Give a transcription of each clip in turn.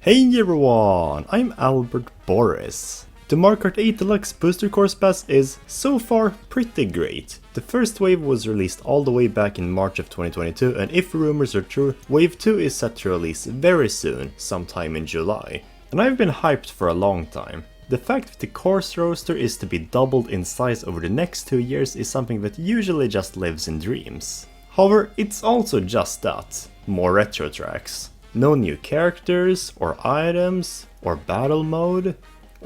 Hey everyone, I'm Albert Boris. The Mario Kart 8 Deluxe Booster Course Pass is, so far, pretty great. The first wave was released all the way back in March of 2022, and if rumors are true, Wave 2 is set to release very soon, sometime in July. And I've been hyped for a long time. The fact that the course roster is to be doubled in size over the next 2 years is something that usually just lives in dreams. However, it's also just that, more retro tracks. No new characters, or items, or battle mode,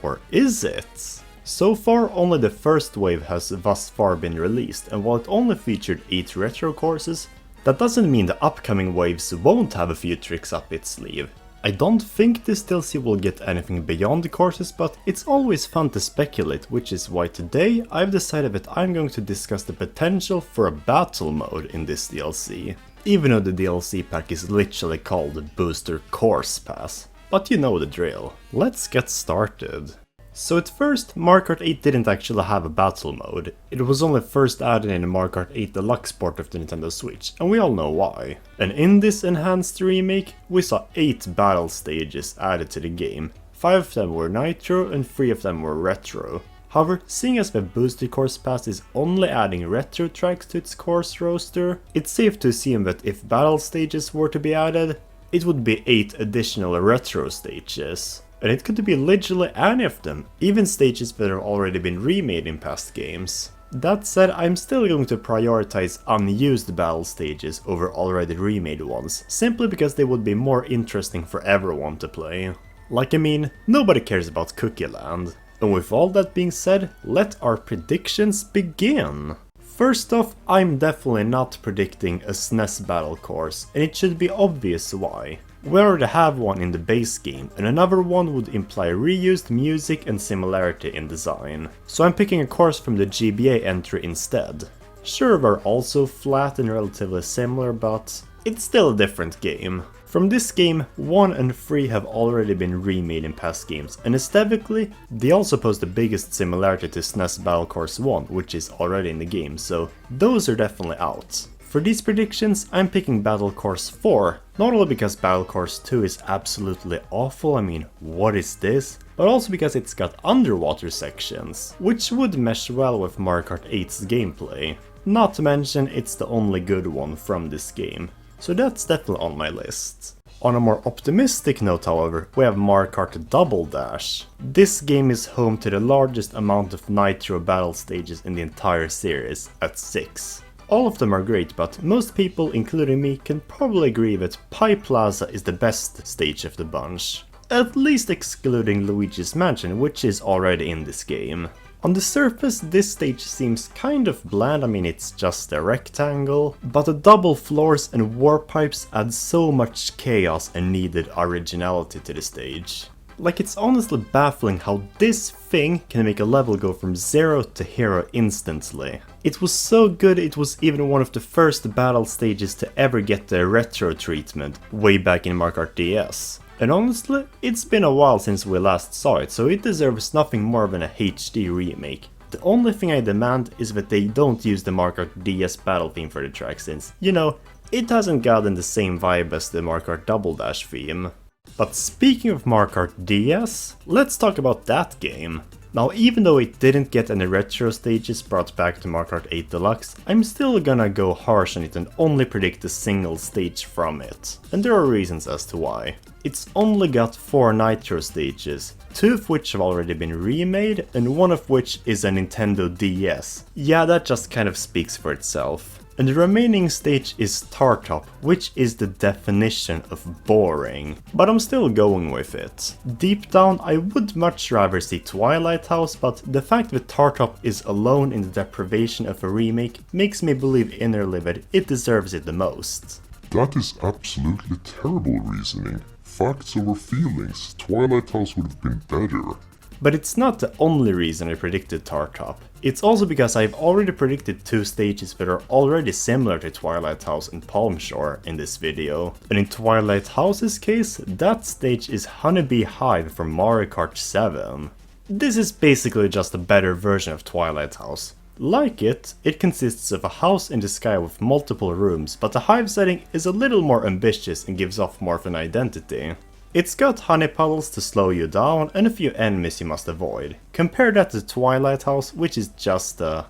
or is it? So far only the first wave has thus far been released, and while it only featured 8 retro courses, that doesn't mean the upcoming waves won't have a few tricks up its sleeve. I don't think this DLC will get anything beyond the courses, but it's always fun to speculate, which is why today I've decided that I'm going to discuss the potential for a battle mode in this DLC. Even though the DLC pack is literally called the Booster Course Pass. But you know the drill. Let's get started. So at first, Mario Kart 8 didn't actually have a battle mode. It was only first added in the Mario Kart 8 Deluxe port of the Nintendo Switch, and we all know why. And in this enhanced remake, we saw 8 battle stages added to the game. 5 of them were Nitro and 3 of them were Retro. However, seeing as the Booster Course Pass is only adding retro tracks to its course roster, it's safe to assume that if battle stages were to be added, it would be 8 additional retro stages. And it could be literally any of them, even stages that have already been remade in past games. That said, I'm still going to prioritize unused battle stages over already remade ones, simply because they would be more interesting for everyone to play. Like, I mean, nobody cares about Cookie Land. And with all that being said, let our predictions begin! First off, I'm definitely not predicting a SNES battle course, and it should be obvious why. We already have one in the base game, and another one would imply reused music and similarity in design. So I'm picking a course from the GBA entry instead. Sure, they're also flat and relatively similar, but it's still a different game. From this game, 1 and 3 have already been remade in past games, and aesthetically, they also pose the biggest similarity to SNES Battle Course 1, which is already in the game, so those are definitely out. For these predictions, I'm picking Battle Course 4, not only because Battle Course 2 is absolutely awful, I mean, what is this? But also because it's got underwater sections, which would mesh well with Mario Kart 8's gameplay. Not to mention, it's the only good one from this game. So that's definitely on my list. On a more optimistic note, however, we have Mario Kart Double Dash. This game is home to the largest amount of Nitro battle stages in the entire series, at 6. All of them are great, but most people, including me, can probably agree that Pi Plaza is the best stage of the bunch. At least excluding Luigi's Mansion, which is already in this game. On the surface, this stage seems kind of bland, I mean it's just a rectangle, but the double floors and warp pipes add so much chaos and needed originality to the stage. Like, it's honestly baffling how this thing can make a level go from 0 to hero instantly. It was so good it was even one of the first battle stages to ever get the retro treatment, way back in Mario Kart DS. And honestly, it's been a while since we last saw it, so it deserves nothing more than a HD remake. The only thing I demand is that they don't use the Mario Kart DS battle theme for the track, since, you know, it hasn't gotten the same vibe as the Mario Kart Double Dash theme. But speaking of Mario Kart DS, let's talk about that game. Now, even though it didn't get any retro stages brought back to Mario Kart 8 Deluxe, I'm still gonna go harsh on it and only predict a single stage from it. And there are reasons as to why. It's only got 4 Nitro stages, 2 of which have already been remade, and 1 of which is a Nintendo DS. Yeah, that just kind of speaks for itself. And the remaining stage is Tartop, which is the definition of boring. But I'm still going with it. Deep down, I would much rather see Twilight House, but the fact that Tartop is alone in the deprivation of a remake makes me believe innerly that it deserves it the most. That is absolutely terrible reasoning. Facts over feelings. Twilight House would have been better. But it's not the only reason I predicted Tartop. It's also because I've already predicted 2 stages that are already similar to Twilight House and Palm Shore in this video. And in Twilight House's case, that stage is Honeybee Hive from Mario Kart 7. This is basically just a better version of Twilight House. Like it, it consists of a house in the sky with multiple rooms, but the hive setting is a little more ambitious and gives off more of an identity. It's got honey puddles to slow you down and a few enemies you must avoid. Compare that to Twilight House, which is just a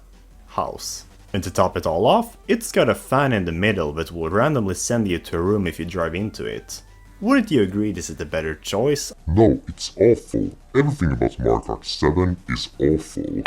house. And to top it all off, it's got a fan in the middle that will randomly send you to a room if you drive into it. Wouldn't you agree this is the better choice? No, it's awful. Everything about Mario Kart 7 is awful.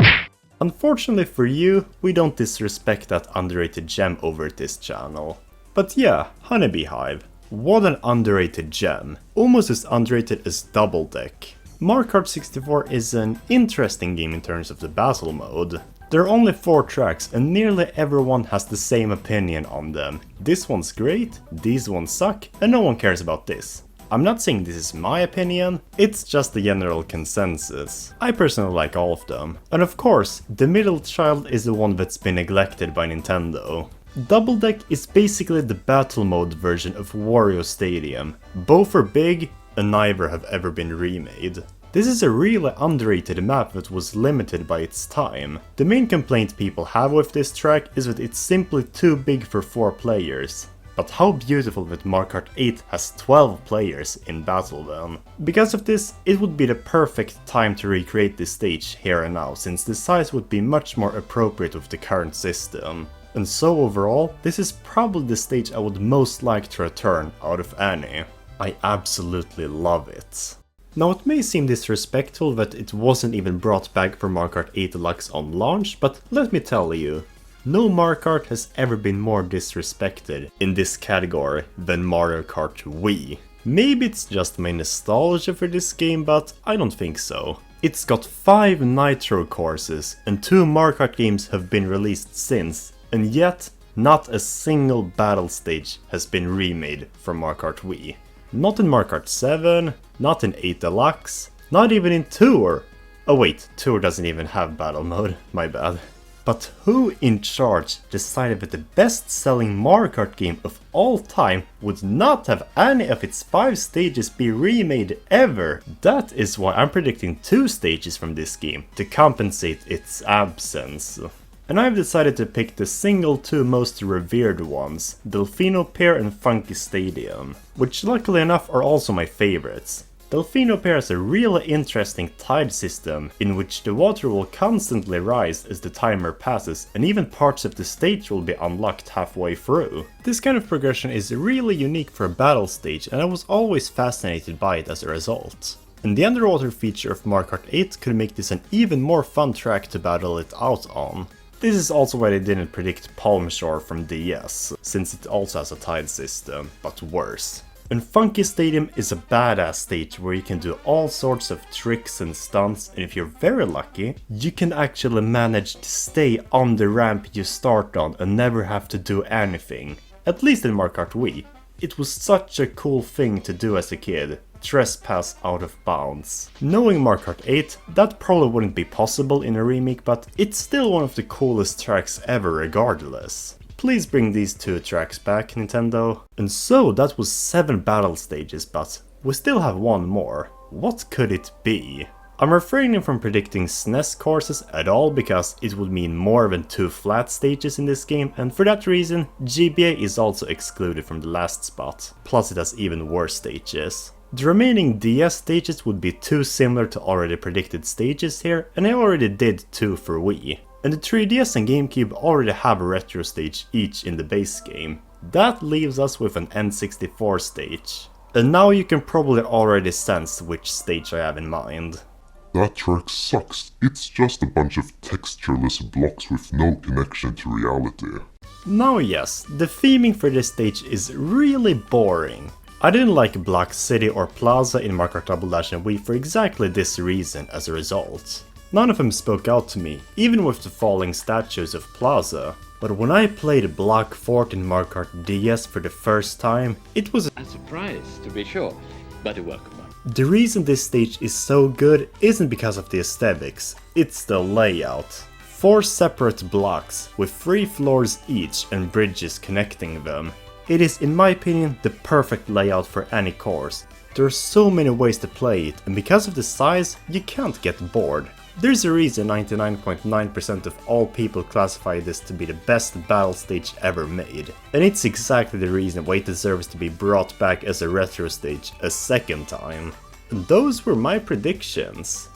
Unfortunately for you, we don't disrespect that underrated gem over at this channel. But yeah, Honeybee Hive. What an underrated gem. Almost as underrated as Double Deck. Mario Kart 64 is an interesting game in terms of the battle mode. There are only 4 tracks and nearly everyone has the same opinion on them. This one's great, these ones suck, and no one cares about this. I'm not saying this is my opinion, it's just the general consensus. I personally like all of them. And of course, the middle child is the one that's been neglected by Nintendo. Double Deck is basically the battle mode version of Wario Stadium. Both are big, and neither have ever been remade. This is a really underrated map that was limited by its time. The main complaint people have with this track is that it's simply too big for 4 players. But how beautiful that Mario Kart 8 has 12 players in battle then. Because of this, it would be the perfect time to recreate this stage here and now, since the size would be much more appropriate with the current system. And so overall, this is probably the stage I would most like to return out of any. I absolutely love it. Now it may seem disrespectful that it wasn't even brought back for Mario Kart 8 Deluxe on launch, but let me tell you, no Mario Kart has ever been more disrespected in this category than Mario Kart Wii. Maybe it's just my nostalgia for this game, but I don't think so. It's got 5 Nitro courses and 2 Mario Kart games have been released since, and yet not a single battle stage has been remade from Mario Kart Wii. Not in Mario Kart 7, not in 8 Deluxe, not even in Tour. Oh wait, Tour doesn't even have battle mode, my bad. But who in charge decided that the best-selling Mario Kart game of all time would not have any of its 5 stages be remade ever? That is why I'm predicting 2 stages from this game to compensate its absence. And I've decided to pick the single 2 most revered ones, Delfino Pier and Funky Stadium, which luckily enough are also my favorites. Delfino Pier has a really interesting tide system in which the water will constantly rise as the timer passes and even parts of the stage will be unlocked halfway through. This kind of progression is really unique for a battle stage and I was always fascinated by it as a result. And the underwater feature of Mario Kart 8 could make this an even more fun track to battle it out on. This is also why they didn't predict Palm Shore from DS, since it also has a tide system, but worse. And Funky Stadium is a badass stage where you can do all sorts of tricks and stunts, and if you're very lucky, you can actually manage to stay on the ramp you start on and never have to do anything. At least in Mario Kart Wii. It was such a cool thing to do as a kid. Trespass out of bounds. Knowing Mario Kart 8, that probably wouldn't be possible in a remake, but it's still one of the coolest tracks ever regardless. Please bring these 2 tracks back, Nintendo. And so that was 7 battle stages, but we still have 1 more. What could it be? I'm refraining from predicting SNES courses at all because it would mean more than 2 flat stages in this game, and for that reason, GBA is also excluded from the last spot. Plus it has even worse stages. The remaining DS stages would be too similar to already predicted stages here, and I already did 2 for Wii. And the 3DS and GameCube already have a retro stage each in the base game. That leaves us with an N64 stage. And now you can probably already sense which stage I have in mind. That track sucks. It's just a bunch of textureless blocks with no connection to reality. Now yes, the theming for this stage is really boring. I didn't like Black City or Plaza in Mario Kart Double Dash and Wii for exactly this reason as a result. None of them spoke out to me, even with the falling statues of Plaza. But when I played Black Fort in Mario Kart DS for the first time, it was a surprise, to be sure, but a welcome one. The reason this stage is so good isn't because of the aesthetics, it's the layout. 4 separate blocks with 3 floors each and bridges connecting them. It is, in my opinion, the perfect layout for any course. There are so many ways to play it, and because of the size, you can't get bored. There's a reason 99.9% of all people classify this to be the best battle stage ever made, and it's exactly the reason why it deserves to be brought back as a retro stage a second time. And those were my predictions.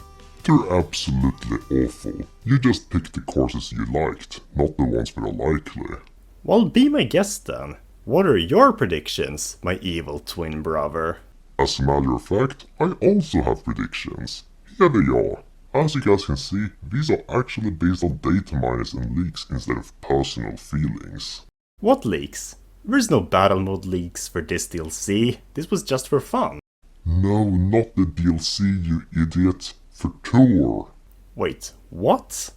They're absolutely awful. You just picked the courses you liked, not the ones that are likely. Well, be my guest then. What are your predictions, my evil twin brother? As a matter of fact, I also have predictions. Here they are. As you guys can see, these are actually based on data miners and leaks instead of personal feelings. What leaks? There's no battle mode leaks for this DLC, this was just for fun. No, not the DLC, you idiot. For tour. Wait, what?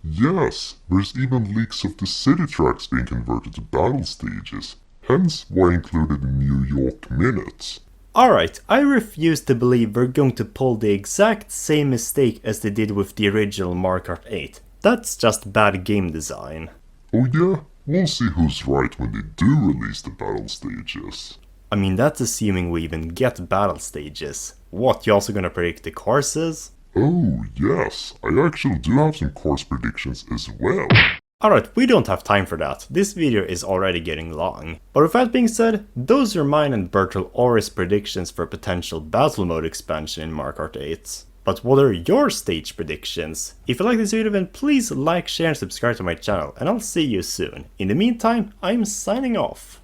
Yes, there's even leaks of the city tracks being converted to battle stages. Hence why I included New York minutes. Alright, I refuse to believe we're going to pull the exact same mistake as they did with the original Mario Kart 8. That's just bad game design. Oh yeah? We'll see who's right when they do release the battle stages. I mean, that's assuming we even get battle stages. What, you also gonna predict the courses? Oh yes, I actually do have some course predictions as well. Alright, we don't have time for that, this video is already getting long. But with that being said, those are mine and Bertil Auris predictions for potential battle mode expansion in Mario Kart 8. But what are your stage predictions? If you like this video then please like, share and subscribe to my channel, and I'll see you soon. In the meantime, I'm signing off.